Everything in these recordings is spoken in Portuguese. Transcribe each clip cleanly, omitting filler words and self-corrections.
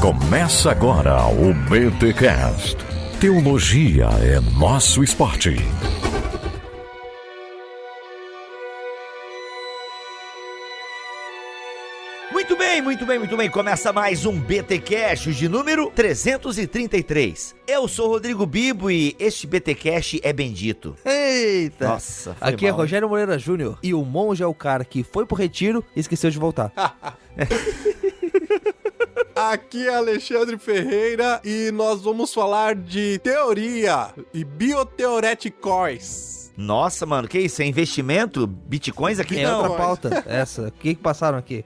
Começa agora o BTcast. Teologia é nosso esporte. Muito bem. Começa mais um BTcast de número 333. Eu sou Rodrigo Bibo e este BTcast é bendito. Eita! Nossa, foi aqui mal, é Rogério Moreira Júnior e o monge é o cara que foi pro retiro e esqueceu de voltar. Aqui é Alexandre Ferreira e nós vamos falar de teoria e bioteoreticóis. Nossa, mano, que isso? É investimento? Bitcoins aqui? É Não. outra pauta, essa. O que passaram aqui?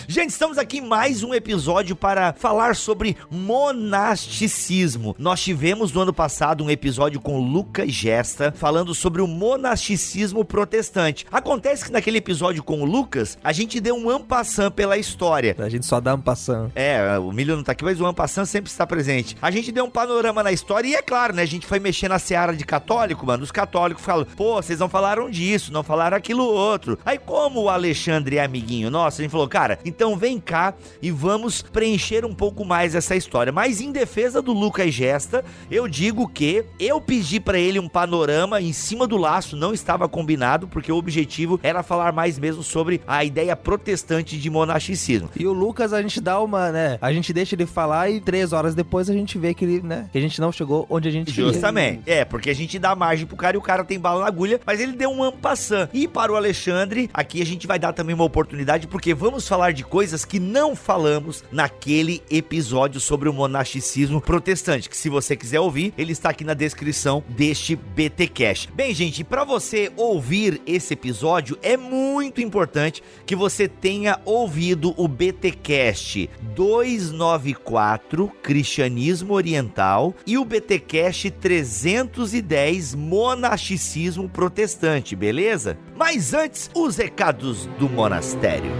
Gente, estamos aqui em mais um episódio para falar sobre monasticismo. Nós tivemos no ano passado um episódio com Lucas Gesta falando sobre o monasticismo protestante. Acontece que naquele episódio com o Lucas, a gente deu um en passant pela história. A gente só dá um passando. O Milho não tá aqui, mas o en passant sempre está presente. A gente deu um panorama na história e é claro, né? A gente foi mexer na seara de católico, mano. Os católicos falam, pô, vocês não falaram disso, não falaram aquilo outro. Aí como o Alexandre é amiguinho nosso, a gente falou, cara, então vem cá e vamos preencher um pouco mais essa história. Mas em defesa do Lucas Gesta, eu digo que eu pedi pra ele um panorama em cima do laço, não estava combinado, porque o objetivo era falar mais mesmo sobre a ideia protestante de monasticismo. E o Lucas, a gente dá uma, né? A gente deixa ele falar e 3 horas depois a gente vê que ele, né? Que a gente não chegou onde a gente queria. Justamente. Porque a gente dá margem pro cara e o cara tem bala na agulha, mas ele deu um en passant. E para o Alexandre, aqui a gente vai dar também uma oportunidade, porque vamos falar de coisas que não falamos naquele episódio sobre o monasticismo protestante, que se você quiser ouvir, ele está aqui na descrição deste BTcast. Bem, gente, para você ouvir esse episódio, é muito importante que você tenha ouvido o BTcast 294, Cristianismo Oriental, e o BTcast 310, Monasticismo Protestante, beleza? Mas antes, os recados do monastério.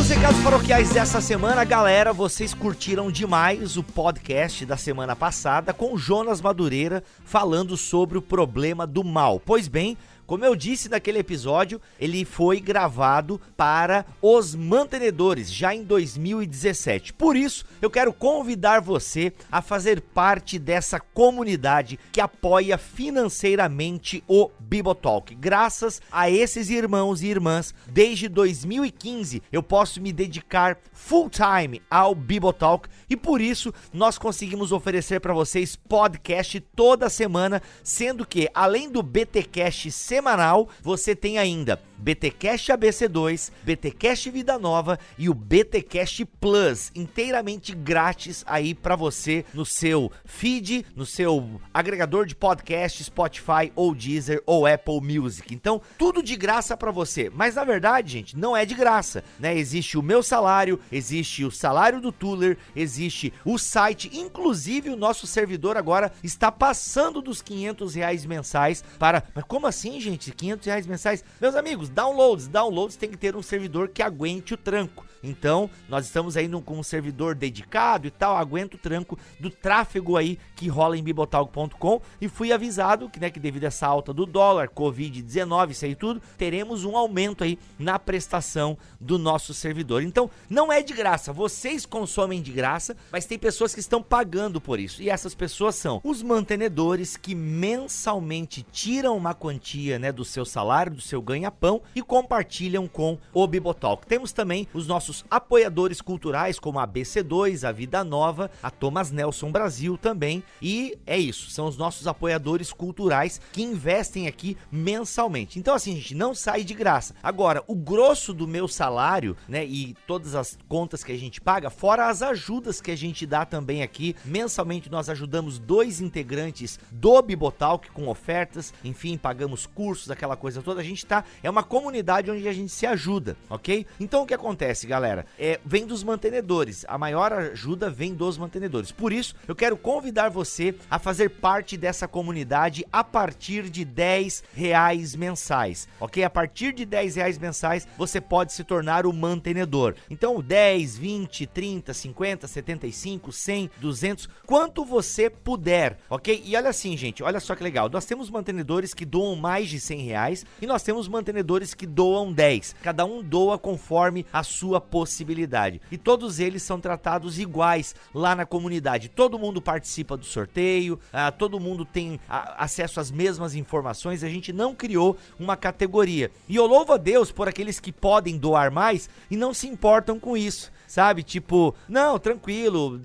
Recados paroquiais dessa semana, galera, vocês curtiram demais o podcast da semana passada com o Jonas Madureira falando sobre o problema do mal. Pois bem, como eu disse naquele episódio, ele foi gravado para os mantenedores, já em 2017. Por isso, eu quero convidar você a fazer parte dessa comunidade que apoia financeiramente o Bibotalk. Graças a esses irmãos e irmãs, desde 2015, eu posso me dedicar full time ao Bibotalk e por isso nós conseguimos oferecer para vocês podcast toda semana, sendo que, além do BTcast semanal, você tem ainda BTcast ABC2, BTcast Vida Nova e o BTcast Plus, inteiramente grátis aí pra você no seu feed, no seu agregador de podcast, Spotify ou Deezer ou Apple Music. Então, tudo de graça pra você. Mas na verdade, gente, não é de graça, né? Existe o meu salário, existe o salário do Tuller, existe o site, inclusive o nosso servidor agora está passando dos R$500 mensais para... Mas como assim, gente? R$500 mensais? Meus amigos, downloads tem que ter um servidor que aguente o tranco. Então, nós estamos aí com um servidor dedicado e tal, aguenta o tranco do tráfego aí que rola em bibotalk.com e fui avisado que, né, que devido a essa alta do dólar, Covid-19, isso aí tudo, teremos um aumento aí na prestação do nosso servidor. Então, não é de graça, vocês consomem de graça, mas tem pessoas que estão pagando por isso. E essas pessoas são os mantenedores que mensalmente tiram uma quantia, né, do seu salário, do seu ganha-pão e compartilham com o Bibotalk. Temos também os nossos apoiadores culturais, como a ABC2, a Vida Nova, a Thomas Nelson Brasil também, e é isso, são os nossos apoiadores culturais que investem aqui mensalmente. Então assim, gente, não sai de graça. Agora, o grosso do meu salário, né, e todas as contas que a gente paga, fora as ajudas que a gente dá também aqui, mensalmente nós ajudamos 2 integrantes do Bibotalk com ofertas, enfim, pagamos cursos, aquela coisa toda, a gente é uma comunidade onde a gente se ajuda, ok? Então o que acontece, galera? galera, vem dos mantenedores. A maior ajuda vem dos mantenedores. Por isso, eu quero convidar você a fazer parte dessa comunidade a partir de R$10 mensais, ok? A partir de R$10 mensais, você pode se tornar o mantenedor. Então, 10, 20, 30, 50, 75, 100, 200, quanto você puder, ok? E olha assim, gente, olha só que legal. Nós temos mantenedores que doam mais de R$100 e nós temos mantenedores que doam 10. Cada um doa conforme a sua possibilidade. E todos eles são tratados iguais lá na comunidade. Todo mundo participa do sorteio, todo mundo tem acesso às mesmas informações. A gente não criou uma categoria. E eu louvo a Deus por aqueles que podem doar mais e não se importam com isso. Sabe, tipo, não, tranquilo,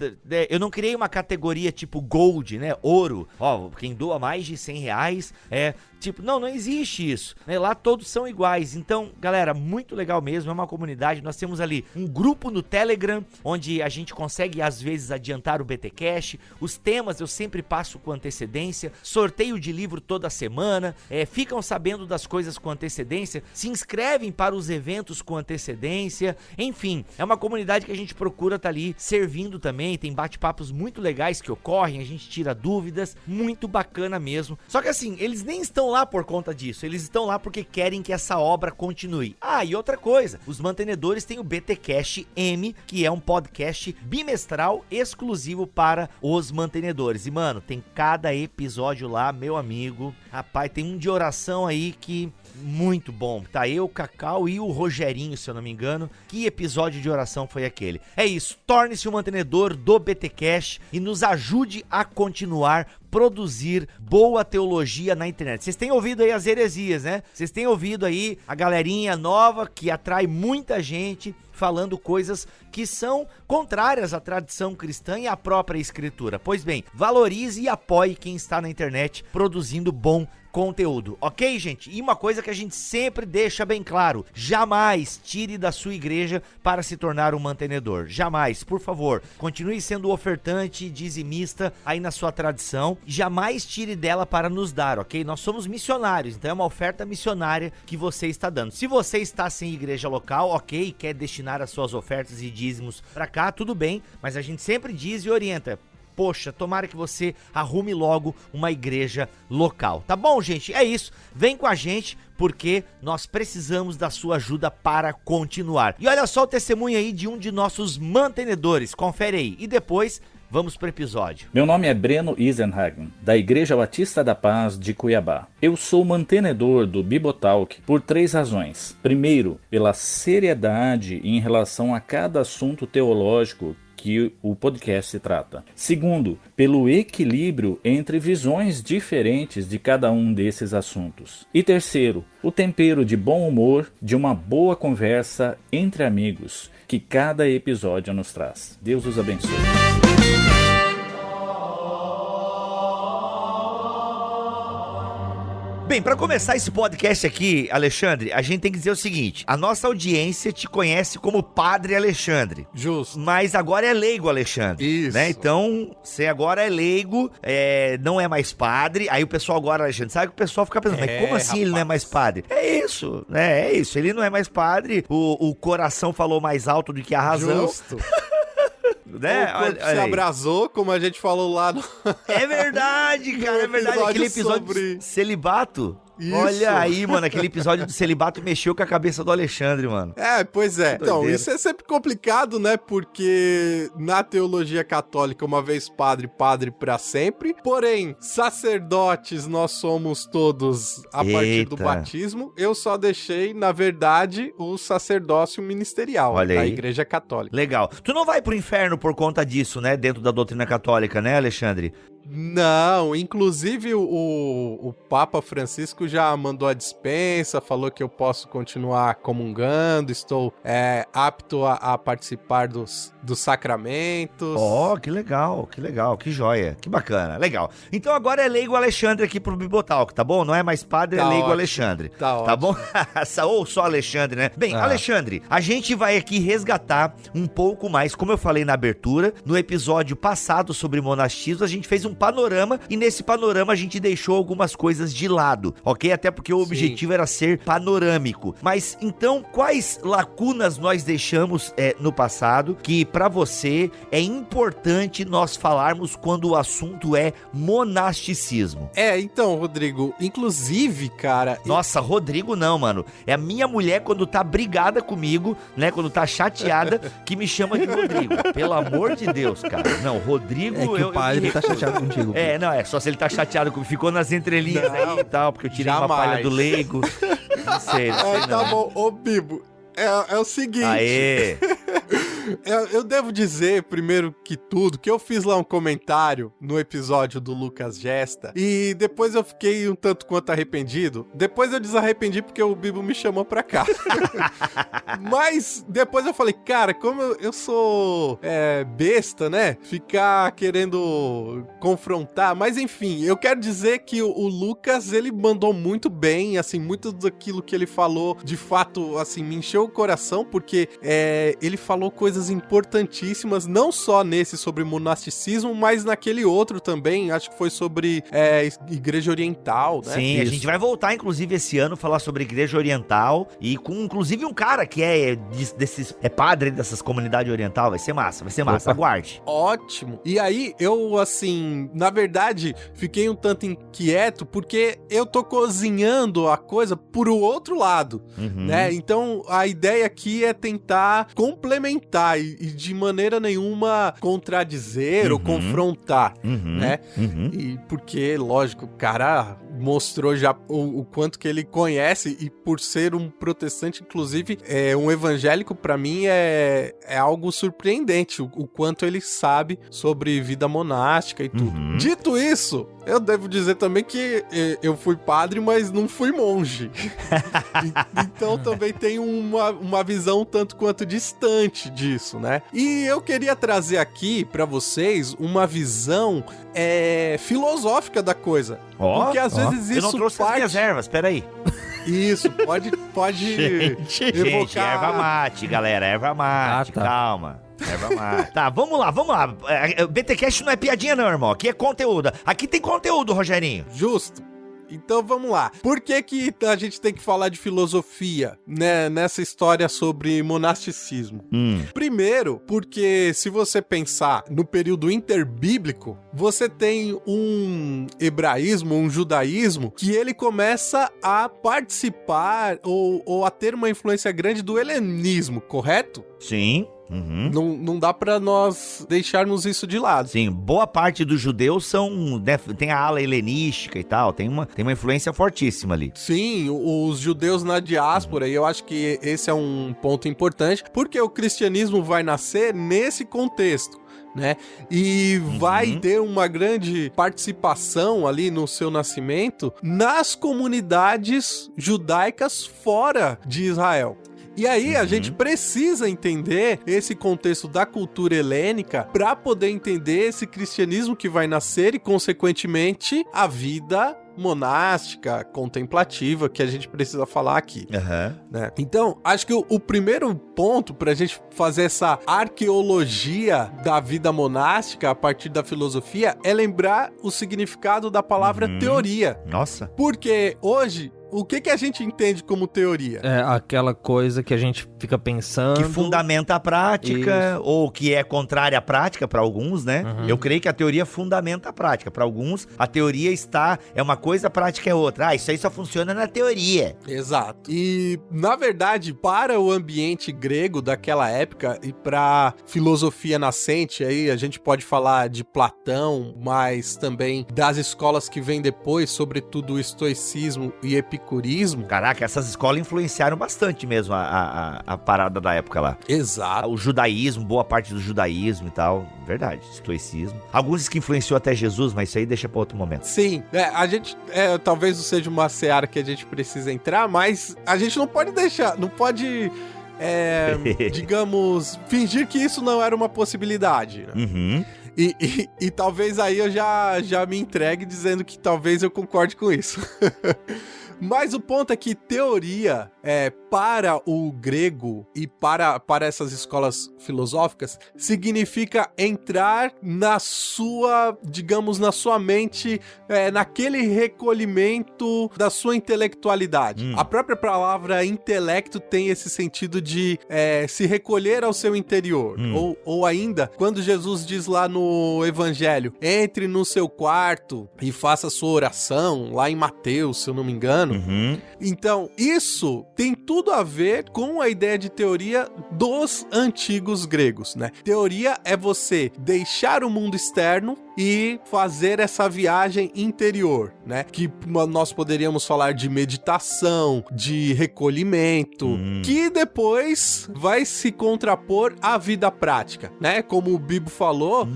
eu não criei uma categoria tipo Gold, né, ouro, ó, quem doa mais de R$100 tipo, não existe isso, né? Lá todos são iguais. Então, galera, muito legal mesmo, é uma comunidade. Nós temos ali um grupo no Telegram, onde a gente consegue às vezes adiantar o BT Cash, os temas eu sempre passo com antecedência, sorteio de livro toda semana, ficam sabendo das coisas com antecedência, se inscrevem para os eventos com antecedência, enfim, é uma comunidade que a gente procura estar ali servindo também, tem bate-papos muito legais que ocorrem, a gente tira dúvidas, muito bacana mesmo. Só que assim, eles nem estão lá por conta disso, eles estão lá porque querem que essa obra continue. E outra coisa, os mantenedores têm o BT Cash M, que é um podcast bimestral exclusivo para os mantenedores. E mano, tem cada episódio lá, meu amigo, rapaz, tem um de oração aí que muito bom, tá eu, o Cacau e o Rogerinho, se eu não me engano. Que episódio de oração foi aquele? É isso, torne-se um mantenedor do BT Cash e nos ajude a continuar produzir boa teologia na internet. Vocês têm ouvido aí as heresias, né? Vocês têm ouvido aí a galerinha nova que atrai muita gente falando coisas que são contrárias à tradição cristã e à própria escritura. Pois bem, valorize e apoie quem está na internet produzindo bom conteúdo, ok, gente? E uma coisa que a gente sempre deixa bem claro: jamais tire da sua igreja para se tornar um mantenedor. Jamais, por favor, continue sendo ofertante, dizimista aí na sua tradição. Jamais tire dela para nos dar, ok? Nós somos missionários, então é uma oferta missionária que você está dando. Se você está sem igreja local, ok, quer destinar as suas ofertas e dízimos para cá, tudo bem, mas a gente sempre diz e orienta: poxa, tomara que você arrume logo uma igreja local. Tá bom, gente? É isso. Vem com a gente, porque nós precisamos da sua ajuda para continuar. E olha só o testemunho aí de um de nossos mantenedores. Confere aí. E depois vamos pro episódio. Meu nome é Breno Isenhagen, da Igreja Batista da Paz de Cuiabá. Eu sou mantenedor do Bibotalk por 3 razões. Primeiro, pela seriedade em relação a cada assunto teológico que o podcast trata. Segundo, pelo equilíbrio entre visões diferentes de cada um desses assuntos. E terceiro, o tempero de bom humor de uma boa conversa entre amigos que cada episódio nos traz. Deus os abençoe. Bem, para começar esse podcast aqui, Alexandre, a gente tem que dizer o seguinte: a nossa audiência te conhece como Padre Alexandre. Justo. Mas agora é leigo, Alexandre. Isso. Né? Então, você agora é leigo, não é mais padre. Aí o pessoal agora, Alexandre, sabe que o pessoal fica pensando, mas como assim, rapaz, ele não é mais padre? É isso, né? É isso, ele não é mais padre. O coração falou mais alto do que a razão. Justo. Né? O corpo se abrasou, como a gente falou lá no... É verdade, cara, é verdade. Aquele episódio sobre celibato. Isso. Olha aí, mano, aquele episódio do celibato mexeu com a cabeça do Alexandre, mano. Pois é. Então, isso é sempre complicado, né? Porque na teologia católica, uma vez padre, padre pra sempre. Porém, sacerdotes nós somos todos a partir do batismo. Eu só deixei, na verdade, o sacerdócio ministerial da Igreja Católica. Legal. Tu não vai pro inferno por conta disso, né? Dentro da doutrina católica, né, Alexandre? Não, inclusive o Papa Francisco já mandou a dispensa, falou que eu posso continuar comungando, estou apto a participar dos sacramentos. Que legal, que joia, que bacana, legal. Então agora é leigo Alexandre aqui pro Bibotalk, tá bom? Não é mais padre, é leigo ótimo. Alexandre. Tá bom? Ou só Alexandre, né? Bem, Alexandre, a gente vai aqui resgatar um pouco mais, como eu falei na abertura, no episódio passado sobre monastismo, a gente fez um um panorama e nesse panorama a gente deixou algumas coisas de lado, ok? Até porque o objetivo era ser panorâmico. Mas então, quais lacunas nós deixamos no passado que pra você é importante nós falarmos quando o assunto é monasticismo? Então, Rodrigo, inclusive, cara... Nossa, Rodrigo não, mano. É a minha mulher quando tá brigada comigo, né? Quando tá chateada, que me chama de Rodrigo. Pelo amor de Deus, cara. Não, Rodrigo... É que o padre tá chateado contigo. Não, é só se ele tá chateado comigo. Ficou nas entrelinhas aí e tal, porque eu tirei uma palha do leigo. Não sei tá não. bom. Ô, Bibo, é o seguinte... Aê! Eu devo dizer, primeiro que tudo, que eu fiz lá um comentário no episódio do Lucas Gesta e depois eu fiquei um tanto quanto arrependido. Depois eu desarrependi porque o Bibo me chamou pra cá. Mas depois eu falei, cara, como eu sou besta, né? Ficar querendo confrontar. Mas enfim, eu quero dizer que o Lucas, ele mandou muito bem, assim, muito daquilo que ele falou, de fato, assim, me encheu o coração, porque ele falou coisas importantíssimas, não só nesse sobre monasticismo, mas naquele outro também, acho que foi sobre Igreja Oriental, né? Sim, a gente vai voltar, inclusive, esse ano, falar sobre Igreja Oriental e com, inclusive, um cara que é padre dessas comunidades oriental. Vai ser massa, aguarde. Ótimo. E aí, eu, assim, na verdade, fiquei um tanto inquieto, porque eu tô cozinhando a coisa por o outro lado, né? Então, a ideia aqui é tentar complementar e de maneira nenhuma contradizer ou confrontar, né? E porque, lógico, o cara mostrou já o quanto que ele conhece, e por ser um protestante, inclusive, um evangélico, pra mim é algo surpreendente, o quanto ele sabe sobre vida monástica e tudo. Dito isso, eu devo dizer também que eu fui padre, mas não fui monge. Então também tem uma visão tanto quanto distante disso, né? E eu queria trazer aqui pra vocês uma visão filosófica da coisa. Porque às vezes isso eu não trouxe as minhas ervas, peraí. Isso, pode Gente, erva mate, galera, erva mate, calma. Erva mate. Tá, vamos lá. O BTcast não é piadinha não, irmão, aqui é conteúdo. Aqui tem conteúdo, Rogerinho. Justo. Então vamos lá. Por que a gente tem que falar de filosofia, né, nessa história sobre monasticismo? Primeiro, porque se você pensar no período interbíblico, você tem um hebraísmo, um judaísmo, que ele começa a participar ou a ter uma influência grande do helenismo, correto? Sim. Não dá pra nós deixarmos isso de lado. Sim, boa parte dos judeus tem a ala helenística e tal, tem uma influência fortíssima ali. Sim, os judeus na diáspora, e eu acho que esse é um ponto importante, porque o cristianismo vai nascer nesse contexto, né? E vai ter uma grande participação ali no seu nascimento nas comunidades judaicas fora de Israel. E aí a gente precisa entender esse contexto da cultura helênica para poder entender esse cristianismo que vai nascer e, consequentemente, a vida monástica, contemplativa, que a gente precisa falar aqui. Né? Então, acho que o primeiro ponto pra gente fazer essa arqueologia da vida monástica a partir da filosofia é lembrar o significado da palavra teoria. Nossa. Porque hoje, o que a gente entende como teoria? É aquela coisa que a gente fica pensando... Que fundamenta a prática, ou que é contrária à prática para alguns, né? Eu creio que a teoria fundamenta a prática. Para alguns, a teoria é uma coisa, a prática é outra. Isso aí só funciona na teoria. Exato. E, na verdade, para o ambiente grego daquela época e para filosofia nascente, aí a gente pode falar de Platão, mas também das escolas que vêm depois, sobretudo o estoicismo e epicurismo. Caraca, essas escolas influenciaram bastante mesmo a parada da época lá. Exato. O judaísmo, boa parte do judaísmo e tal, verdade, estoicismo. Alguns que influenciou até Jesus, mas isso aí deixa para outro momento. Sim, a gente, talvez não seja uma seara que a gente precisa entrar, mas a gente não pode deixar, não pode... digamos, fingir que isso não era uma possibilidade. Né? E talvez aí eu já me entregue dizendo que talvez eu concorde com isso. Mas o ponto é que teoria, para o grego e para essas escolas filosóficas, significa entrar na sua, digamos, na sua mente, naquele recolhimento da sua intelectualidade. A própria palavra intelecto tem esse sentido de se recolher ao seu interior. Ou ainda, quando Jesus diz lá no Evangelho, entre no seu quarto e faça sua oração, lá em Mateus, se eu não me engano. Então, isso tem tudo a ver com a ideia de teoria dos antigos gregos, né? Teoria é você deixar o mundo externo e fazer essa viagem interior, né? Que nós poderíamos falar de meditação, de recolhimento, que depois vai se contrapor à vida prática, né? Como o Bibo falou,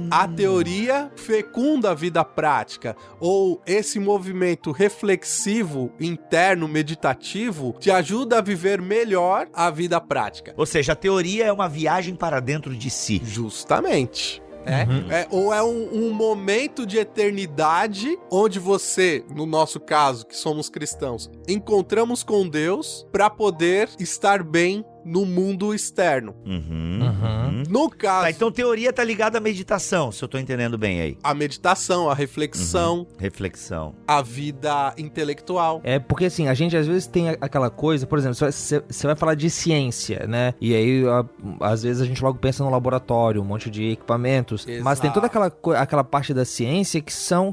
a teoria fecunda a vida prática, ou esse movimento reflexivo, interno, meditativo, te ajuda a viver melhor a vida prática. Ou seja, a teoria é uma viagem para dentro de si. Justamente. Ou é um momento de eternidade onde você, no nosso caso, que somos cristãos, encontramos com Deus para poder estar bem no mundo externo. No caso... então teoria tá ligada à meditação, se eu tô entendendo bem aí. A meditação, a reflexão. Reflexão. A vida intelectual. Porque assim, a gente às vezes tem aquela coisa, por exemplo, você vai falar de ciência, né? E aí, às vezes a gente logo pensa no laboratório, um monte de equipamentos. Exato. Mas tem toda aquela parte da ciência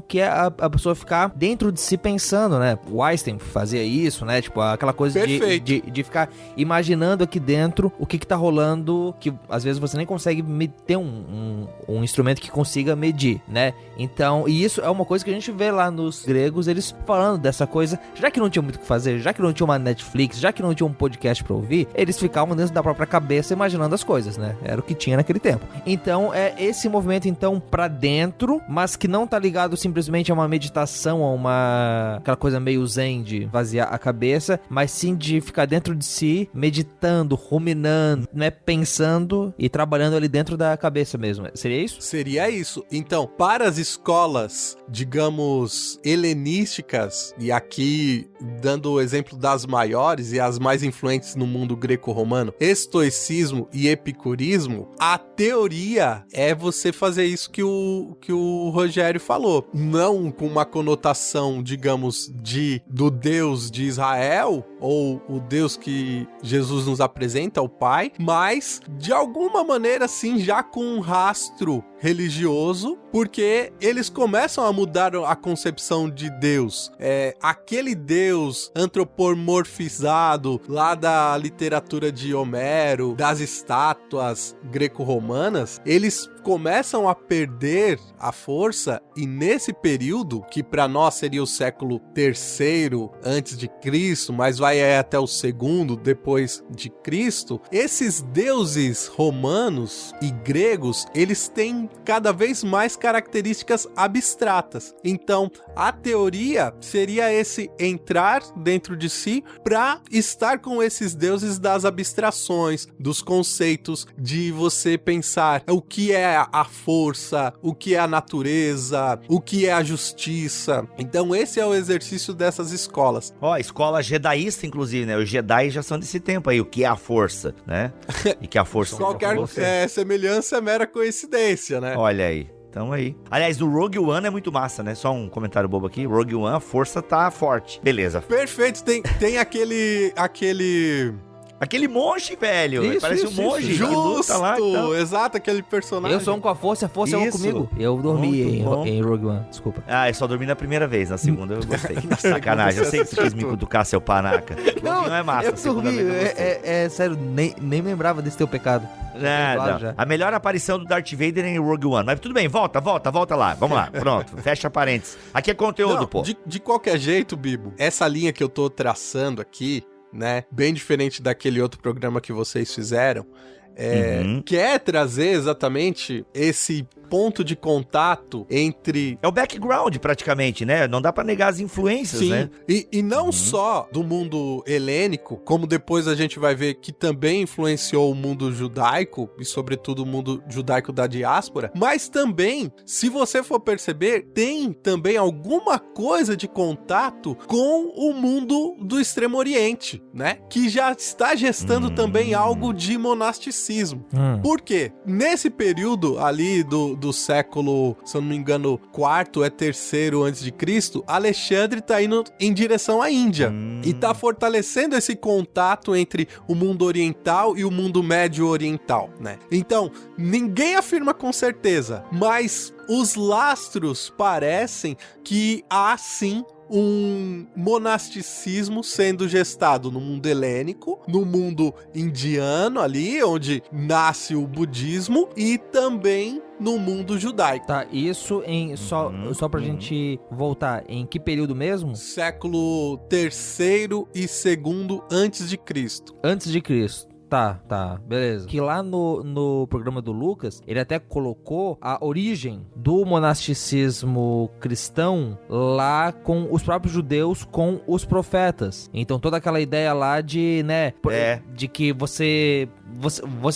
que é a pessoa ficar dentro de si pensando, né? O Einstein fazia isso, né? Tipo, aquela coisa de ficar imaginando aqui dentro o que tá rolando, que às vezes você nem consegue ter um instrumento que consiga medir, né? Então, e isso é uma coisa que a gente vê lá nos gregos, eles falando dessa coisa, já que não tinha muito o que fazer, já que não tinha uma Netflix, já que não tinha um podcast pra ouvir, eles ficavam dentro da própria cabeça imaginando as coisas, né? Era o que tinha naquele tempo. Então, é esse movimento, então, pra dentro, mas que não tá ligado simplesmente a uma meditação, a aquela coisa meio zen de vaziar a cabeça, mas sim de ficar dentro de si, meditando, ruminando, né, pensando e trabalhando ali dentro da cabeça mesmo. Seria isso? Seria isso. Então, para as escolas, digamos, helenísticas, e aqui dando o exemplo das maiores e as mais influentes no mundo greco-romano, estoicismo e epicurismo, a teoria é você fazer isso que o Rogério falou. Não com uma conotação, digamos, do Deus de Israel, ou o Deus que Jesus nos apresenta, o Pai, mas de alguma maneira sim, já com um rastro religioso, porque eles começam a mudar a concepção de Deus. Aquele Deus antropomorfizado lá da literatura de Homero, das estátuas greco-romanas, eles começam a perder a força, e nesse período, que para nós seria o século III antes de Cristo, mas vai até o segundo depois de Cristo, esses deuses romanos e gregos, eles têm cada vez mais características abstratas. Então, a teoria seria esse entrar dentro de si para estar com esses deuses das abstrações, dos conceitos, de você pensar o que é a força, o que é a natureza, o que é a justiça. Então, esse é o exercício dessas escolas. Escola jedaísta, inclusive, né? Os Jedi já são desse tempo aí, o que é a força, né? E que a força... Qualquer semelhança é mera coincidência, né? Olha aí. Então aí. Aliás, o Rogue One é muito massa, né? Só um comentário bobo aqui. Rogue One, a força tá forte. Beleza. Perfeito. Tem aquele monge, velho. Isso, parece um monge. Justo, lá, então. Exato, aquele personagem. Eu sou um com a força é um comigo. Eu dormi em Rogue One, desculpa. Eu só dormi na primeira vez, na segunda eu gostei. Sacanagem, eu sei que você quis me cutucar, seu panaca. Não é massa. Eu dormi, sério, nem lembrava desse teu pecado. Nada. A melhor aparição do Darth Vader é em Rogue One. Mas tudo bem, volta lá. Vamos lá, pronto, fecha parênteses. Aqui é conteúdo, pô. De qualquer jeito, Bibo, essa linha que eu tô traçando aqui, né, bem diferente daquele outro programa que vocês fizeram, quer trazer exatamente esse ponto de contato entre... É o background, praticamente, né? Não dá pra negar as influências, Sim. né? E não só do mundo helênico, como depois a gente vai ver que também influenciou o mundo judaico, e sobretudo o mundo judaico da diáspora, mas também, se você for perceber, tem também alguma coisa de contato com o mundo do Extremo Oriente, né? Que já está gestando também algo de monasticismo. Por quê? Nesse período ali do século, se eu não me engano, 4º é 3º antes de Cristo, Alexandre tá indo em direção à Índia e tá fortalecendo esse contato entre o mundo oriental e o mundo médio oriental, né? Então, ninguém afirma com certeza, mas os lastros parecem que há sim um monasticismo sendo gestado no mundo helênico, no mundo indiano ali, onde nasce o budismo, e também no mundo judaico. Tá, isso em só pra gente voltar, em que período mesmo? Século 3º e 2º antes de Cristo. Antes de Cristo. Tá, beleza. Que lá no programa do Lucas, ele até colocou a origem do monasticismo cristão lá com os próprios judeus, com os profetas. Então toda aquela ideia lá de, né, de que você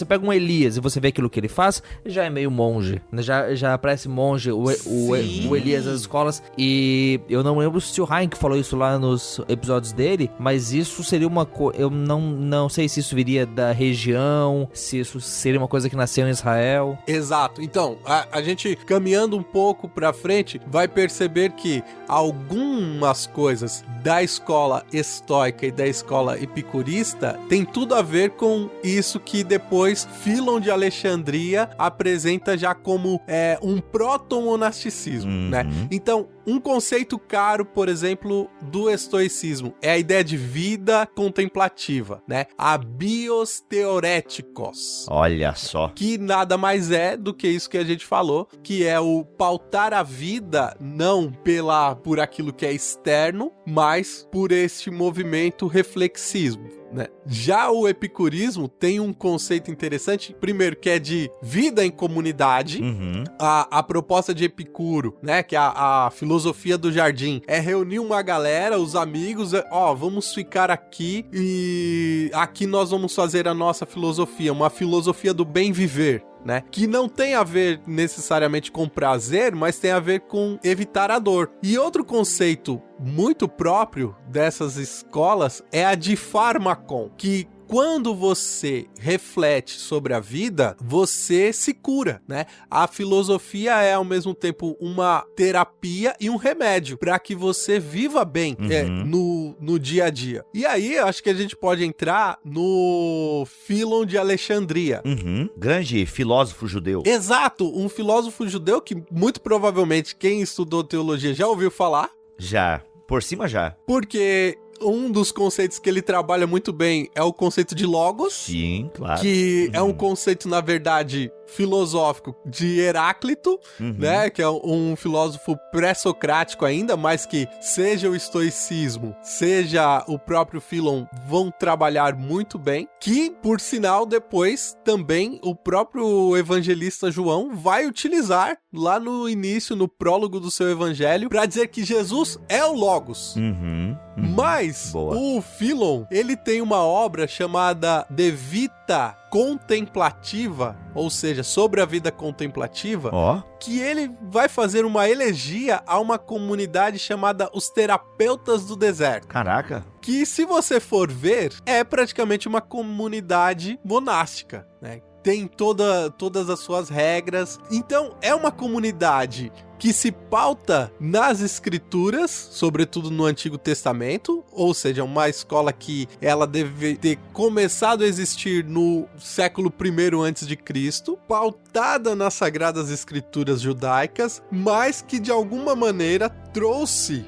pega um Elias e você vê aquilo que ele faz, já é meio monge, né? Já parece monge o Elias das escolas. E eu não lembro se o Heinck falou isso lá nos episódios dele, mas isso seria uma coisa, eu não sei se isso viria da região, se isso seria uma coisa que nasceu em Israel. Exato. Então, a gente caminhando um pouco pra frente, vai perceber que algumas coisas da escola estoica e da escola epicurista tem tudo a ver com isso que depois Filon de Alexandria apresenta já como um proto-monasticismo, né? Então, um conceito caro, por exemplo, do estoicismo é a ideia de vida contemplativa, né? A bios theoretikos. Olha só. Que nada mais é do que isso que a gente falou, que é o pautar a vida não por aquilo que é externo, mas por este movimento reflexismo, né? Já o epicurismo tem um conceito interessante, primeiro, que é de vida em comunidade. A proposta de Epicuro, né, que é a filosofia do jardim, é reunir uma galera, os amigos, vamos ficar aqui e aqui nós vamos fazer a nossa filosofia, uma filosofia do bem viver, né? Que não tem a ver necessariamente com prazer, mas tem a ver com evitar a dor. E outro conceito muito próprio dessas escolas é a de Pharmakon, que quando você reflete sobre a vida, você se cura, né? A filosofia é ao mesmo tempo uma terapia e um remédio para que você viva bem no dia a dia. E aí, eu acho que a gente pode entrar no Filon de Alexandria. Grande filósofo judeu. Exato, um filósofo judeu que muito provavelmente quem estudou teologia já ouviu falar. Já, por cima já. Porque um dos conceitos que ele trabalha muito bem é o conceito de logos. Sim, claro. Que é um conceito, na verdade, filosófico de Heráclito, né? Que é um filósofo pré-socrático ainda, mas que seja o estoicismo, seja o próprio Filon, vão trabalhar muito bem. Que, por sinal, depois também o próprio evangelista João vai utilizar lá no início, no prólogo do seu evangelho, para dizer que Jesus é o Logos. Mas o Filon, ele tem uma obra chamada De Vita Contemplativa, ou seja, sobre a vida contemplativa, que ele vai fazer uma elegia a uma comunidade chamada os Terapeutas do Deserto. Caraca! Que, se você for ver, é praticamente uma comunidade monástica, né? Tem todas as suas regras. Então, é uma comunidade que se pauta nas escrituras, sobretudo no Antigo Testamento, ou seja, uma escola que ela deve ter começado a existir no século I antes de Cristo, pautada nas Sagradas Escrituras judaicas, mas que de alguma maneira trouxe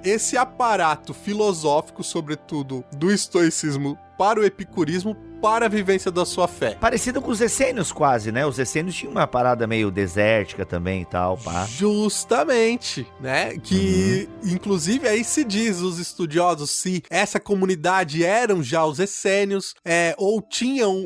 esse aparato filosófico, sobretudo do estoicismo, para o epicurismo, para a vivência da sua fé. Parecido com os essênios quase, né? Os essênios tinham uma parada meio desértica também e tal, pá. Justamente, né? Que, inclusive, aí se diz, os estudiosos, se essa comunidade eram já os essênios, ou tinham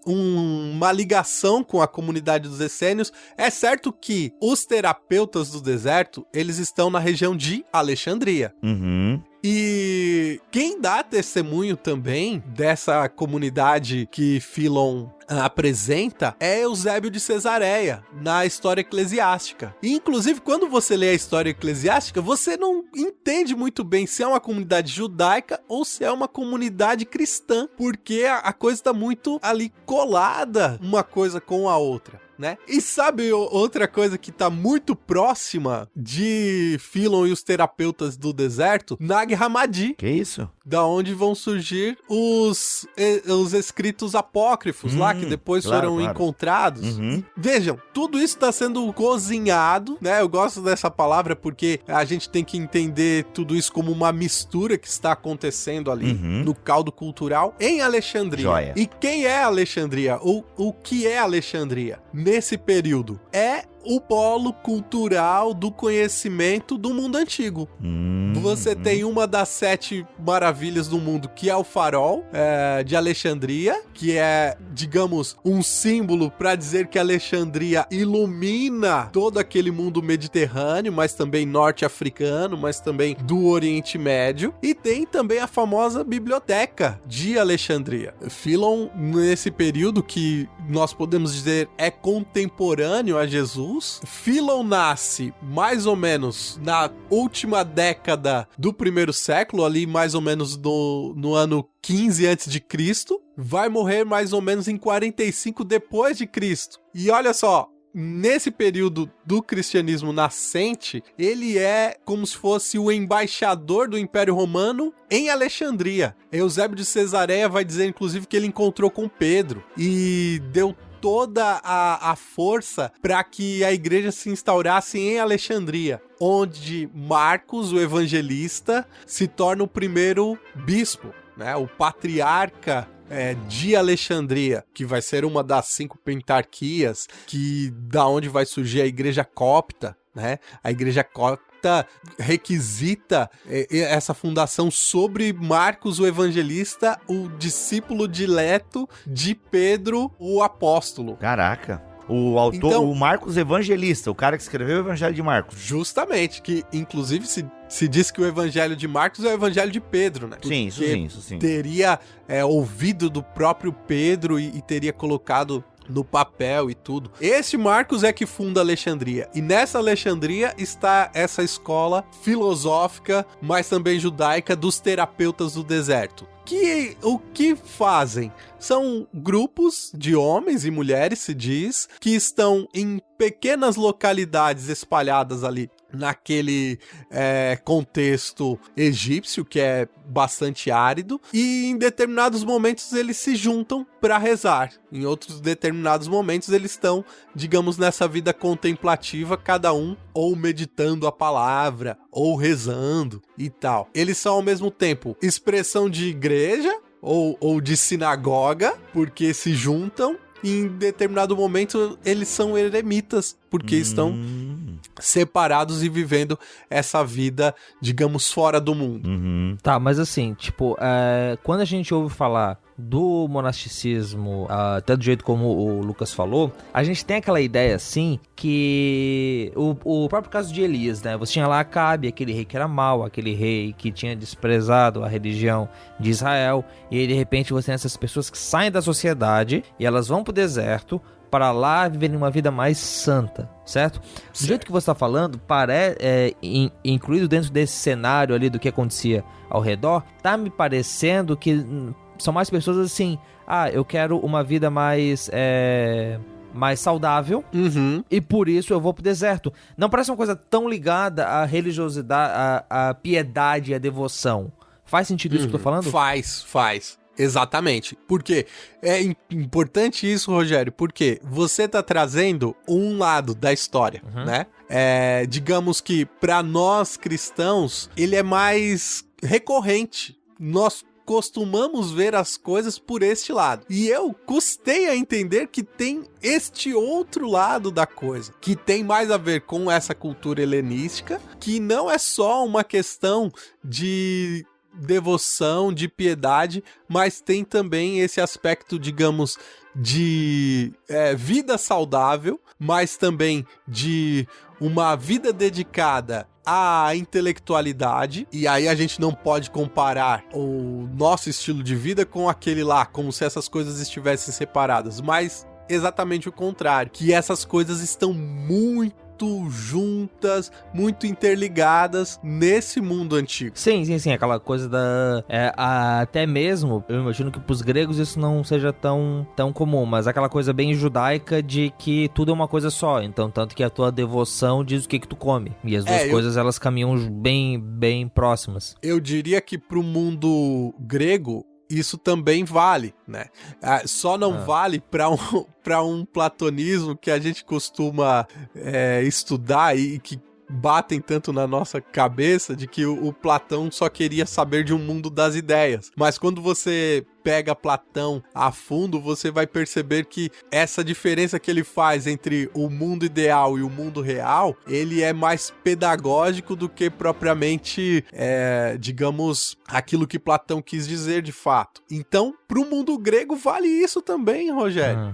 uma ligação com a comunidade dos essênios. É certo que os terapeutas do deserto, eles estão na região de Alexandria. Uhum. E quem dá testemunho também dessa comunidade que Philon apresenta é Eusébio de Cesareia, na história eclesiástica. E, inclusive, quando você lê a história eclesiástica, você não entende muito bem se é uma comunidade judaica ou se é uma comunidade cristã, porque a coisa está muito ali colada uma coisa com a outra, né? E sabe outra coisa que tá muito próxima de Philon e os terapeutas do deserto? Nag Hammadi. Que isso? Da onde vão surgir os escritos apócrifos lá, que depois foram encontrados. Uhum. Vejam, tudo isso está sendo cozinhado, né? Eu gosto dessa palavra porque a gente tem que entender tudo isso como uma mistura que está acontecendo ali no caldo cultural em Alexandria. Joia. E quem é Alexandria? O que é Alexandria? Nesse período, é o polo cultural do conhecimento do mundo antigo. Você tem uma das 7 maravilhas do mundo, que é o farol de Alexandria, que é, digamos, um símbolo para dizer que Alexandria ilumina todo aquele mundo mediterrâneo, mas também norte-africano, mas também do Oriente Médio. E tem também a famosa biblioteca de Alexandria. Philon, nesse período que nós podemos dizer é contemporâneo a Jesus, Philon nasce mais ou menos na última década do primeiro século, ali mais ou menos no ano 15 a.C., vai morrer mais ou menos em 45 depois de Cristo. E olha só, nesse período do cristianismo nascente, ele é como se fosse o embaixador do Império Romano em Alexandria. Eusébio de Cesareia vai dizer, inclusive, que ele encontrou com Pedro e deu toda a força para que a igreja se instaurasse em Alexandria, onde Marcos, o evangelista, se torna o primeiro bispo, né? O patriarca de Alexandria, que vai ser uma das 5 pentarquias, da onde vai surgir a igreja copta, né? A igreja copta requisita essa fundação sobre Marcos, o evangelista, o discípulo dileto de Pedro, o apóstolo. Caraca. O autor, então, o Marcos Evangelista, o cara que escreveu o Evangelho de Marcos. Justamente, que inclusive se diz que o Evangelho de Marcos é o Evangelho de Pedro, né? Sim, isso sim. Teria ouvido do próprio Pedro e teria colocado no papel e tudo. Esse Marcos é que funda Alexandria. E nessa Alexandria está essa escola filosófica, mas também judaica, dos terapeutas do deserto. O que fazem? São grupos de homens e mulheres, se diz, que estão em pequenas localidades espalhadas ali naquele contexto egípcio, que é bastante árido, e em determinados momentos eles se juntam para rezar. Em outros determinados momentos eles estão, digamos, nessa vida contemplativa, cada um ou meditando a palavra, ou rezando e tal. Eles são ao mesmo tempo expressão de igreja ou de sinagoga, porque se juntam. E em determinado momento eles são eremitas, porque estão separados e vivendo essa vida, digamos, fora do mundo. Tá, mas assim, tipo, quando a gente ouve falar do monasticismo, até do jeito como o Lucas falou, a gente tem aquela ideia, assim, que o próprio caso de Elias, né? Você tinha lá Acabe, aquele rei que era mau, aquele rei que tinha desprezado a religião de Israel, e aí, de repente, você tem essas pessoas que saem da sociedade e elas vão pro deserto para lá viverem uma vida mais santa, certo? Do jeito que você está falando, incluído dentro desse cenário ali do que acontecia ao redor, tá me parecendo que são mais pessoas assim, eu quero uma vida mais saudável, e por isso eu vou pro deserto. Não parece uma coisa tão ligada à religiosidade, à piedade e à devoção. Faz sentido isso que eu tô falando? Faz. Exatamente. Porque é importante isso, Rogério, porque você tá trazendo um lado da história, né? Digamos que para nós cristãos, ele é mais recorrente. Nós costumamos ver as coisas por este lado. E eu custei a entender que tem este outro lado da coisa, que tem mais a ver com essa cultura helenística, que não é só uma questão de devoção, de piedade, mas tem também esse aspecto, digamos, de vida saudável, mas também de uma vida dedicada à intelectualidade. E aí a gente não pode comparar o nosso estilo de vida com aquele lá, como se essas coisas estivessem separadas, mas exatamente o contrário, que essas coisas estão muito juntas, muito interligadas nesse mundo antigo. Sim, aquela coisa da... até mesmo, eu imagino que pros gregos isso não seja tão comum, mas aquela coisa bem judaica de que tudo é uma coisa só, então tanto que a tua devoção diz o que tu come, e as duas coisas elas caminham bem próximas. Eu diria que pro mundo grego isso também vale, né? Só não vale para um platonismo que a gente costuma estudar e que batem tanto na nossa cabeça de que o Platão só queria saber de um mundo das ideias. Mas quando você pega Platão a fundo, você vai perceber que essa diferença que ele faz entre o mundo ideal e o mundo real, ele é mais pedagógico do que propriamente, digamos, aquilo que Platão quis dizer de fato. Então, para o mundo grego vale isso também, Rogério.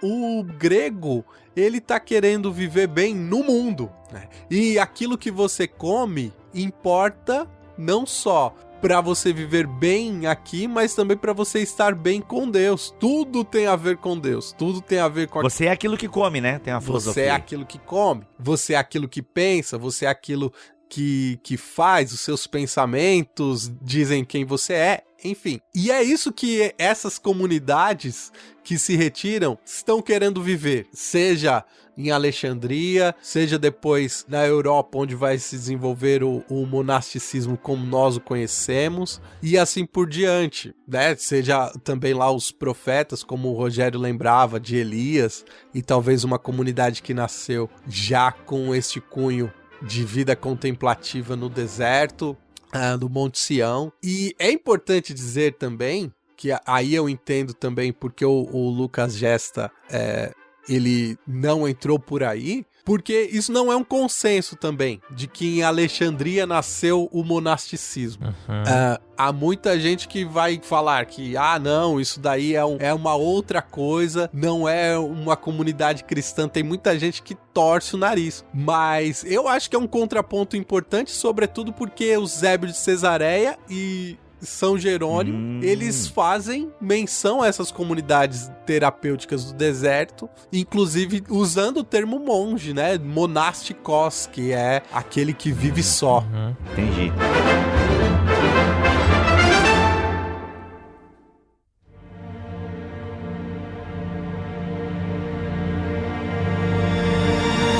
O grego, ele tá querendo viver bem no mundo, né? E aquilo que você come importa não só para você viver bem aqui, mas também para você estar bem com Deus. Tudo tem a ver com Deus. Tudo tem a ver com... Você é aquilo que come, né? Tem a filosofia. Você é aquilo que come. Você é aquilo que pensa. Você é aquilo que faz. Os seus pensamentos dizem quem você é. Enfim. E é isso que essas comunidades que se retiram estão querendo viver. Seja em Alexandria, seja depois na Europa, onde vai se desenvolver o monasticismo como nós o conhecemos, e assim por diante, né? Seja também lá os profetas, como o Rogério lembrava, de Elias, e talvez uma comunidade que nasceu já com este cunho de vida contemplativa no deserto, do Monte Sião. E é importante dizer também, que aí eu entendo também porque o Lucas Gesta ele não entrou por aí, porque isso não é um consenso também, de que em Alexandria nasceu o monasticismo. Há muita gente que vai falar que, não, isso daí é uma outra coisa, não é uma comunidade cristã. Tem muita gente que torce o nariz. Mas eu acho que é um contraponto importante, sobretudo porque Eusébio de Cesareia e São Jerônimo, eles fazem menção a essas comunidades terapêuticas do deserto, inclusive usando o termo monge, né? Monásticos, que é aquele que vive só. Entendi.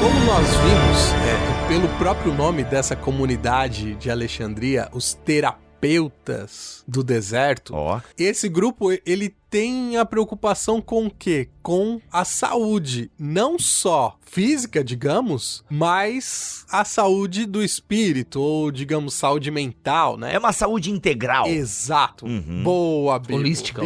Como nós vimos, pelo próprio nome dessa comunidade de Alexandria, os terapeutas do deserto, esse grupo, ele tem a preocupação com o quê? Com a saúde, não só física, digamos, mas a saúde do espírito, ou digamos, saúde mental, né? É uma saúde integral. Exato. Boa, Bibo. Holística.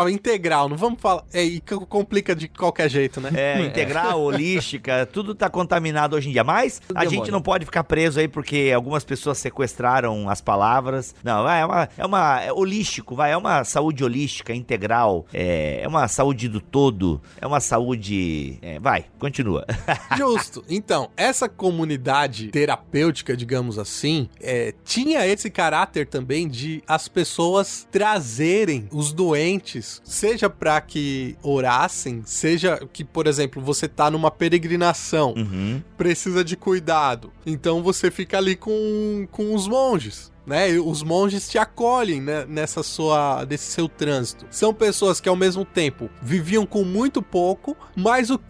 Integral, não vamos falar... E complica de qualquer jeito, né? Integral, holística, tudo tá contaminado hoje em dia. Mas a gente não pode ficar preso aí porque algumas pessoas sequestraram as palavras. Não, é holístico, é uma saúde holística, integral. É uma saúde do todo, é uma saúde... continua. Justo. Então, essa comunidade terapêutica, digamos assim, tinha esse caráter também de as pessoas trazerem os doentes, seja para que orassem, seja que, por exemplo, você tá numa peregrinação, precisa de cuidado, então você fica ali com os monges, né? Os monges te acolhem, né, nesse seu trânsito. São pessoas que ao mesmo tempo viviam com muito pouco, mas o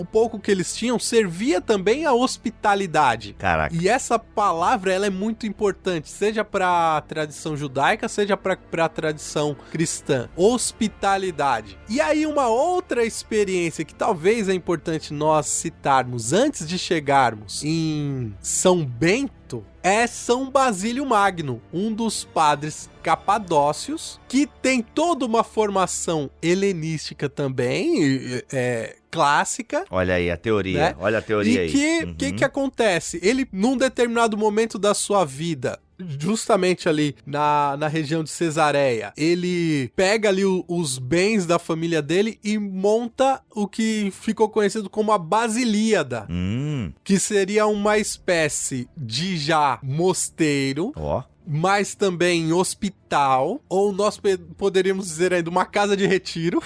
pouco que eles tinham servia também à hospitalidade. Caraca. E essa palavra, ela é muito importante, seja para a tradição judaica, seja para a tradição cristã. Hospitalidade. E aí uma outra experiência que talvez é importante nós citarmos antes de chegarmos em São Bento, é São Basílio Magno, um dos padres capadócios, que tem toda uma formação helenística também, clássica. Olha aí a teoria, né? Olha a teoria aí. E que acontece? Ele, num determinado momento da sua vida, justamente ali na região de Cesareia, ele pega ali os bens da família dele e monta o que ficou conhecido como a Basilíada, que seria uma espécie de já mosteiro, mas também hospital, ou nós poderíamos dizer ainda uma casa de retiro,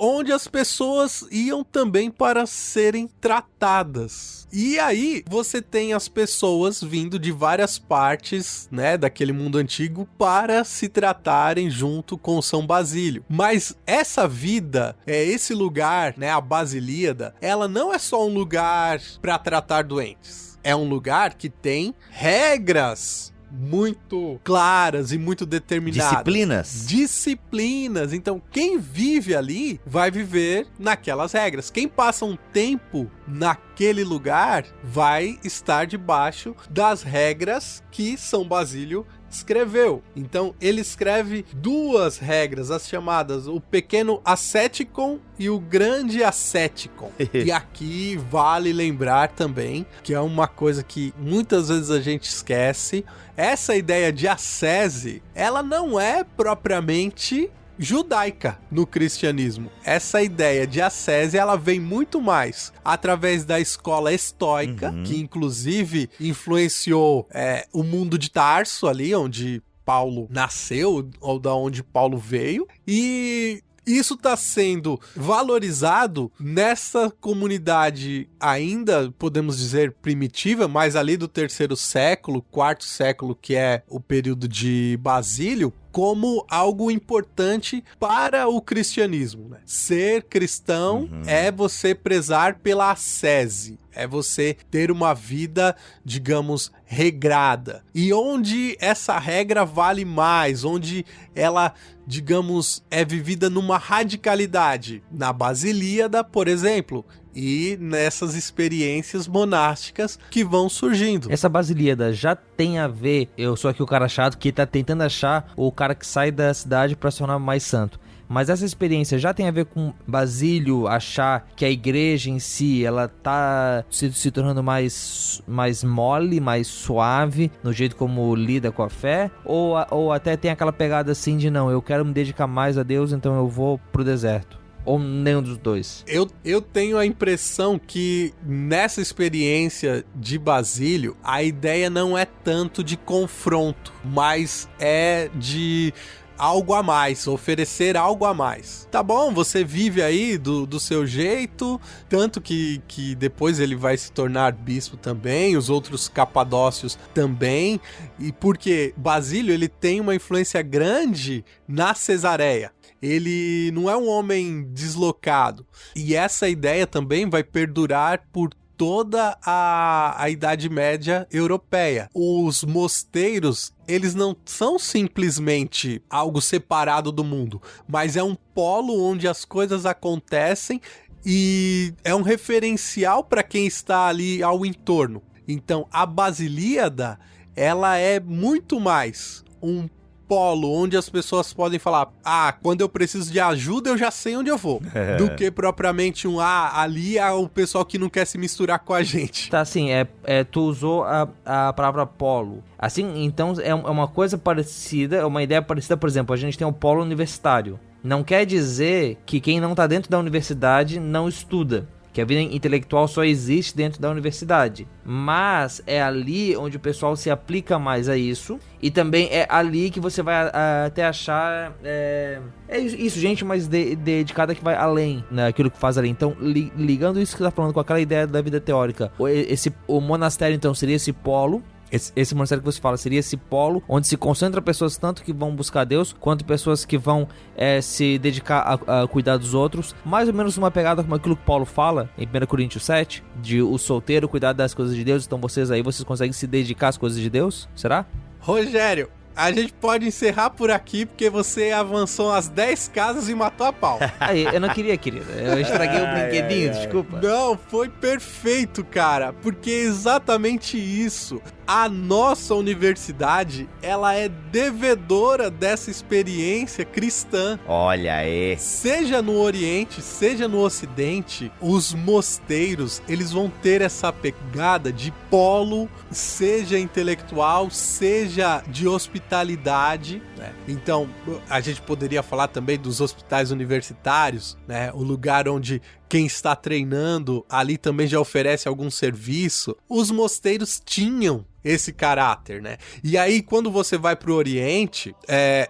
onde as pessoas iam também para serem tratadas. E aí você tem as pessoas vindo de várias partes, né, daquele mundo antigo para se tratarem junto com São Basílio. Mas essa vida, esse lugar, né, a Basilíada, ela não é só um lugar para tratar doentes. É um lugar que tem regras muito claras e muito determinadas. Disciplinas. Então, quem vive ali vai viver naquelas regras. Quem passa um tempo naquele lugar vai estar debaixo das regras que São Basílio escreveu. Então, ele escreve duas regras, as chamadas o pequeno asceticon e o grande asceticon. E aqui vale lembrar também que é uma coisa que muitas vezes a gente esquece. Essa ideia de ascese, ela não é propriamente judaica no cristianismo. Essa ideia de ascese, ela vem muito mais através da escola estoica, que inclusive influenciou o mundo de Tarso ali, onde Paulo nasceu, ou da onde Paulo veio, e isso está sendo valorizado nessa comunidade ainda, podemos dizer, primitiva, mas ali do 3º século, 4º século, que é o período de Basílio, como algo importante para o cristianismo, né? Ser cristão é você prezar pela ascese, é você ter uma vida, digamos, regrada. E onde essa regra vale mais, onde ela, digamos, é vivida numa radicalidade. Na Basilíada, por exemplo, e nessas experiências monásticas que vão surgindo. Essa Basilíada já tem a ver, eu sou aqui o cara chato que tá tentando achar o cara que sai da cidade para se tornar mais santo. Mas essa experiência já tem a ver com Basílio achar que a igreja em si, ela tá se tornando mais mole, mais suave, no jeito como lida com a fé? Ou até tem aquela pegada assim de não, eu quero me dedicar mais a Deus, então eu vou pro deserto? Ou nenhum dos dois? Eu tenho a impressão que nessa experiência de Basílio, a ideia não é tanto de confronto, mas é de algo a mais, oferecer algo a mais. Tá bom, você vive aí do seu jeito, tanto que depois ele vai se tornar bispo também, os outros capadócios também, e porque Basílio ele tem uma influência grande na Cesareia. Ele não é um homem deslocado. E essa ideia também vai perdurar por toda a Idade Média europeia. Os mosteiros, eles não são simplesmente algo separado do mundo, mas é um polo onde as coisas acontecem e é um referencial para quem está ali ao entorno. Então, a Basilíada, ela é muito mais um polo onde as pessoas podem falar, quando eu preciso de ajuda eu já sei onde eu vou, do que propriamente ali é o pessoal que não quer se misturar com a gente. Tá, assim, tu usou a palavra polo. Assim, então é uma coisa parecida, é uma ideia parecida, por exemplo, a gente tem um polo universitário. Não quer dizer que quem não tá dentro da universidade não estuda, que a vida intelectual só existe dentro da universidade, mas é ali onde o pessoal se aplica mais a isso, e também é ali que você vai até achar isso, gente mais dedicada que vai além naquilo que faz ali. Então, ligando isso que você tá falando com aquela ideia da vida teórica, o monastério então seria esse polo. Esse monastério que você fala seria esse polo onde se concentra pessoas tanto que vão buscar Deus, quanto pessoas que vão se dedicar a cuidar dos outros. Mais ou menos uma pegada como aquilo que Paulo fala em 1 Coríntios 7, de o solteiro cuidar das coisas de Deus. Então vocês conseguem se dedicar às coisas de Deus? Será? Rogério, a gente pode encerrar por aqui, porque você avançou as 10 casas e matou a pau. Aí, eu não queria, querido. Eu estraguei o brinquedinho, desculpa. Não, foi perfeito, cara, porque é exatamente isso. A nossa universidade, ela é devedora dessa experiência cristã. Olha aí. Seja no Oriente, seja no Ocidente, os mosteiros, eles vão ter essa pegada de polo, seja intelectual, seja de hospitalidade, né? Então, a gente poderia falar também dos hospitais universitários, né? O lugar onde quem está treinando ali também já oferece algum serviço. Os mosteiros tinham esse caráter, né? E aí, quando você vai pro Oriente,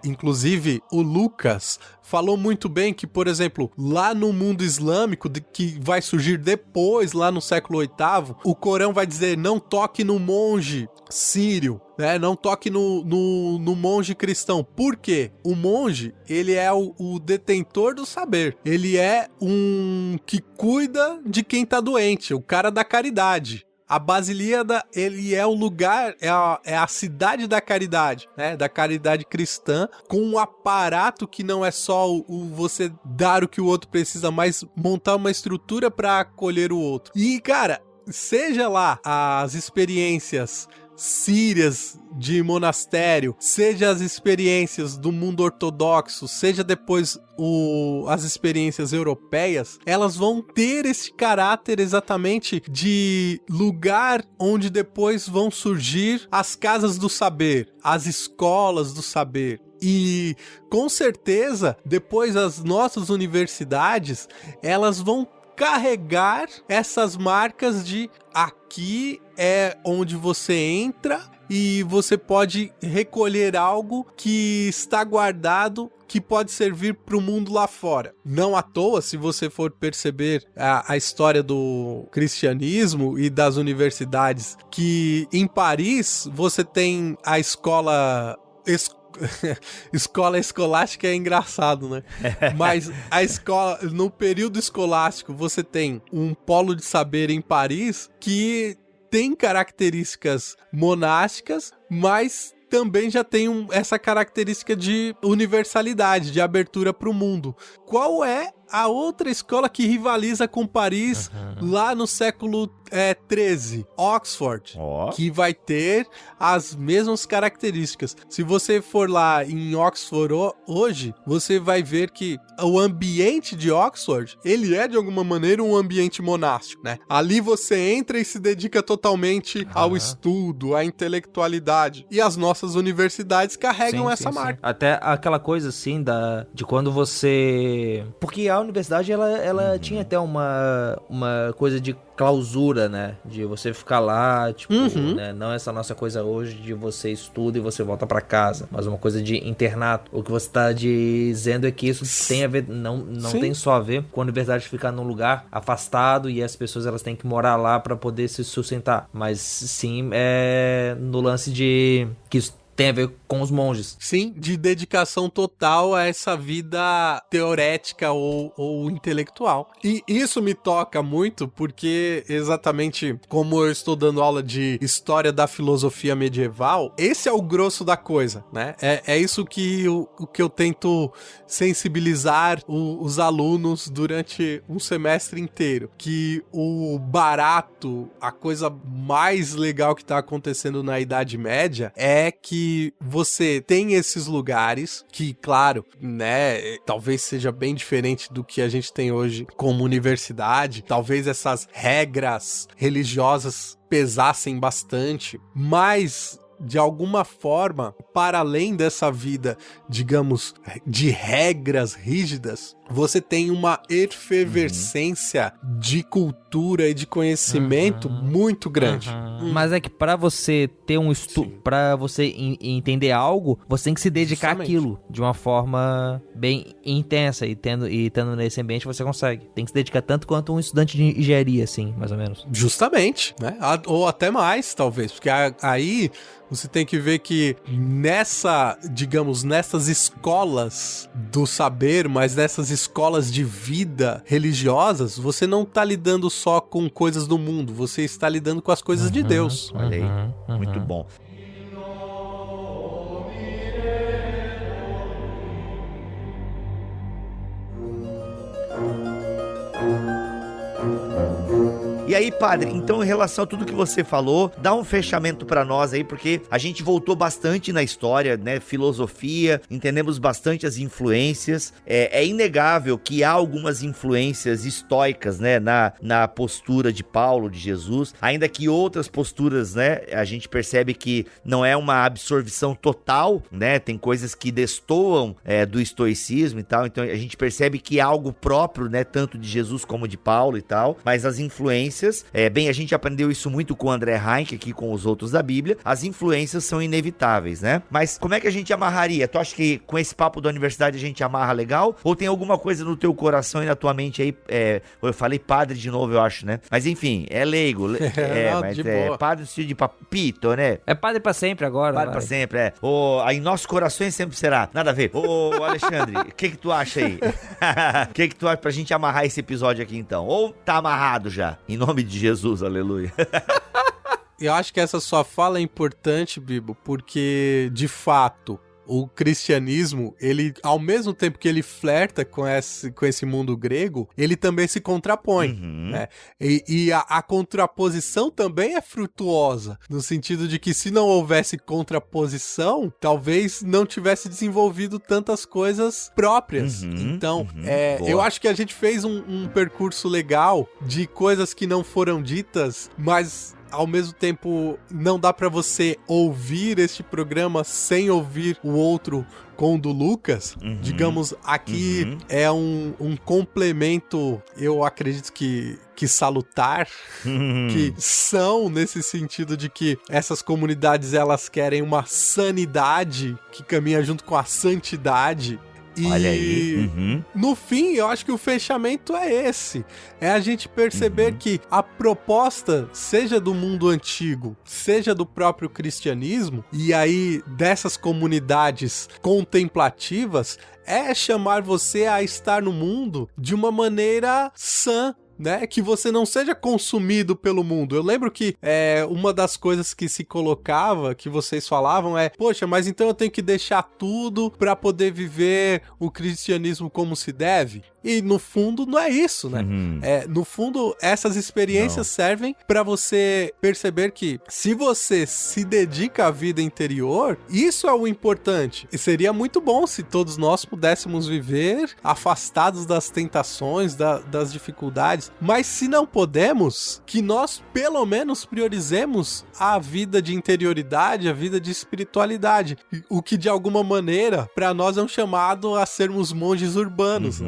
inclusive o Lucas falou muito bem que, por exemplo, lá no mundo islâmico, que vai surgir depois, lá no século VIII, o Corão vai dizer, não toque no monge sírio, né? Não toque no monge cristão. Por quê? O monge, ele é o detentor do saber. Ele é um que cuida de quem tá doente, o cara da caridade. A Basilíada, ele é o lugar, é a cidade da caridade, né? Da caridade cristã, com um aparato que não é só você dar o que o outro precisa, mas montar uma estrutura para acolher o outro. E, cara, seja lá as experiências sírias de monastério, seja as experiências do mundo ortodoxo, seja depois as experiências europeias, elas vão ter esse caráter exatamente de lugar onde depois vão surgir as casas do saber, as escolas do saber. E com certeza, depois as nossas universidades, elas vão carregar essas marcas de aqui é onde você entra e você pode recolher algo que está guardado, que pode servir para o mundo lá fora. Não à toa, se você for perceber a história do cristianismo e das universidades, que em Paris você tem a escola escolástica é engraçado, né? Mas a escola, no período escolástico, você tem um polo de saber em Paris que tem características monásticas, mas também já tem essa característica de universalidade, de abertura para o mundo. Qual é a outra escola que rivaliza com Paris lá no século 13? Oxford, que vai ter as mesmas características. Se você for lá em Oxford hoje, você vai ver que o ambiente de Oxford, ele é de alguma maneira um ambiente monástico, né? Ali você entra e se dedica totalmente ao estudo, à intelectualidade. E as nossas universidades carregam essa marca. Até aquela coisa assim de quando você... Porque a universidade, ela tinha até uma coisa de clausura, né? De você ficar lá, tipo, né? Não essa nossa coisa hoje de você estuda e você volta pra casa, mas uma coisa de internato. O que você tá dizendo é que isso tem a ver, não tem só a ver com a universidade ficar num lugar afastado e as pessoas elas têm que morar lá pra poder se sustentar, mas sim no lance de que isso tem a ver com os monges. Sim, de dedicação total a essa vida teorética ou intelectual. E isso me toca muito porque, exatamente como eu estou dando aula de história da filosofia medieval, esse é o grosso da coisa, né? É isso que o que eu tento sensibilizar os alunos durante um semestre inteiro. Que o barato, a coisa mais legal que está acontecendo na Idade Média é que você tem esses lugares que, claro, né, talvez seja bem diferente do que a gente tem hoje como universidade, talvez essas regras religiosas pesassem bastante, mas de alguma forma, para além dessa vida, digamos, de regras rígidas, você tem uma efervescência de cultura e de conhecimento muito grande. Mas é que para você ter um estudo, para você entender algo, você tem que se dedicar àquilo de uma forma bem intensa e tendo nesse ambiente você consegue. Tem que se dedicar tanto quanto um estudante de engenharia, assim, mais ou menos. Justamente, né? Ou até mais, talvez, porque aí você tem que ver que nessas escolas do saber, mas nessas escolas de vida religiosas, você não está lidando só com coisas do mundo, você está lidando com as coisas de Deus. Olha aí, muito bom. E aí, padre, então em relação a tudo que você falou, dá um fechamento pra nós aí, porque a gente voltou bastante na história, né, filosofia, entendemos bastante as influências, é inegável que há algumas influências estoicas, né, na postura de Paulo, de Jesus, ainda que outras posturas, né, a gente percebe que não é uma absorção total, né, tem coisas que destoam do estoicismo e tal, então a gente percebe que é algo próprio, né, tanto de Jesus como de Paulo e tal, mas as influências, bem, a gente aprendeu isso muito com o André Heinck aqui, com os outros da Bíblia, as influências são inevitáveis, né, mas como é que a gente amarraria? Tu acha que com esse papo da universidade a gente amarra legal? Ou tem alguma coisa no teu coração e na tua mente aí, eu falei padre de novo, eu acho, né, mas enfim, é leigo, não, mas boa. padre no sentido de papito, né? É padre pra sempre agora. Padre pra sempre, aí nossos corações sempre será. Nada a ver. Ô, Alexandre, o que tu acha aí? O que tu acha pra gente amarrar esse episódio aqui, então? Ou tá amarrado já? Em nome de Jesus, aleluia. Eu acho que essa sua fala é importante, Bibo, porque, de fato, o cristianismo, ele, ao mesmo tempo que ele flerta com esse mundo grego, ele também se contrapõe, né? E a contraposição também é frutuosa, no sentido de que se não houvesse contraposição, talvez não tivesse desenvolvido tantas coisas próprias. Então, eu acho que a gente fez um percurso legal de coisas que não foram ditas, mas ao mesmo tempo não dá pra você ouvir este programa sem ouvir o outro com o do Lucas. Digamos, aqui é um complemento, eu acredito que salutar, que são nesse sentido de que essas comunidades, elas querem uma sanidade que caminha junto com a santidade. Olha aí. No fim, eu acho que o fechamento é esse. É a gente perceber que a proposta, seja do mundo antigo, seja do próprio cristianismo, e aí dessas comunidades contemplativas, é chamar você a estar no mundo de uma maneira sã, né, que você não seja consumido pelo mundo. Eu lembro que uma das coisas que se colocava, que vocês falavam poxa, mas então eu tenho que deixar tudo pra poder viver o cristianismo como se deve? E no fundo não é isso, né? No fundo, essas experiências servem pra você perceber que se você se dedica à vida interior, isso é o importante. E seria muito bom se todos nós pudéssemos viver afastados das tentações, das dificuldades. Mas se não podemos, que nós pelo menos priorizemos a vida de interioridade, a vida de espiritualidade. O que de alguma maneira, pra nós é um chamado a sermos monges urbanos.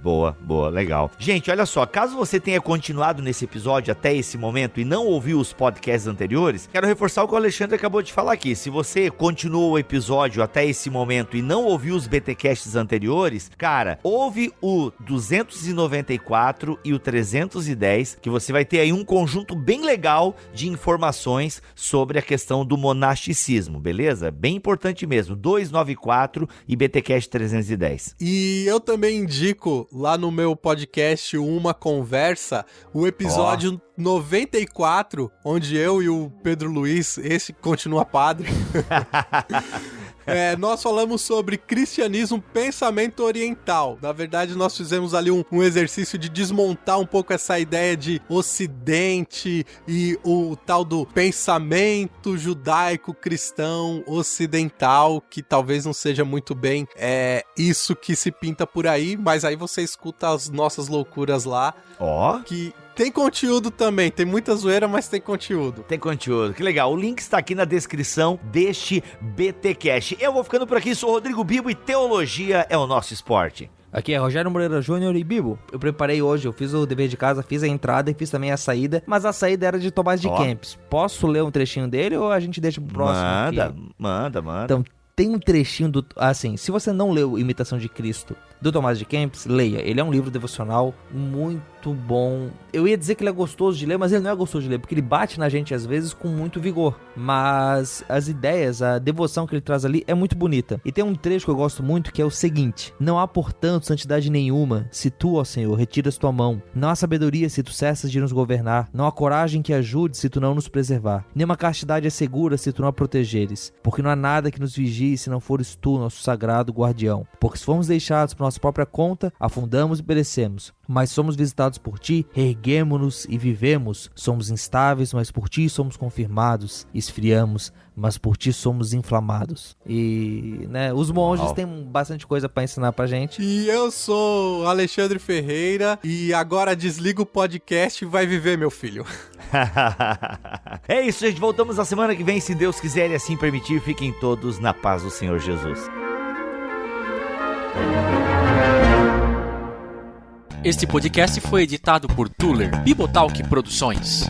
Boa, legal. Gente, olha só, caso você tenha continuado nesse episódio até esse momento e não ouviu os podcasts anteriores, quero reforçar o que o Alexandre acabou de falar aqui. Se você continuou o episódio até esse momento e não ouviu os BTcasts anteriores, cara, ouve o 294 e o 310, que você vai ter aí um conjunto bem legal de informações sobre a questão do monasticismo, beleza? Bem importante mesmo, 294 e BTcast 310. E eu também indico lá no meu podcast Uma Conversa, o episódio 94, onde eu e o Pedro Luiz, esse continua padre, nós falamos sobre cristianismo, pensamento oriental. Na verdade, nós fizemos ali um exercício de desmontar um pouco essa ideia de ocidente e o tal do pensamento judaico-cristão ocidental, que talvez não seja muito bem isso que se pinta por aí, mas aí você escuta as nossas loucuras lá, que tem conteúdo também, tem muita zoeira, mas tem conteúdo. Tem conteúdo, que legal. O link está aqui na descrição deste BTcast. Eu vou ficando por aqui, sou Rodrigo Bibo e teologia é o nosso esporte. Aqui é Rogério Moreira Júnior e Bibo. Eu preparei hoje, eu fiz o dever de casa, fiz a entrada e fiz também a saída, mas a saída era de Tomás de Kempis. Posso ler um trechinho dele ou a gente deixa pro próximo? Manda. Então, tem um trechinho do... Assim, se você não leu Imitação de Cristo, do Tomás de Kempis, leia. Ele é um livro devocional muito bom. Eu ia dizer que ele é gostoso de ler, mas ele não é gostoso de ler, porque ele bate na gente às vezes com muito vigor. Mas as ideias, a devoção que ele traz ali é muito bonita. E tem um trecho que eu gosto muito que é o seguinte: não há, portanto, santidade nenhuma se tu, ó Senhor, retiras tua mão. Não há sabedoria se tu cessas de nos governar. Não há coragem que ajude se tu não nos preservar. Nenhuma castidade é segura se tu não a protegeres. Porque não há nada que nos vigie se não fores tu, nosso sagrado guardião. Porque se formos deixados por nossa própria conta, afundamos e perecemos. Mas somos visitados por ti, erguemo-nos e vivemos. Somos instáveis, mas por ti somos confirmados. Esfriamos, mas por ti somos inflamados. E, né, os monges têm bastante coisa pra ensinar pra gente. E eu sou Alexandre Ferreira e agora desliga o podcast e vai viver, meu filho. É isso, gente. Voltamos na semana que vem, se Deus quiser e assim permitir. Fiquem todos na paz do Senhor Jesus. Este podcast foi editado por Tuller Bibotalk Produções.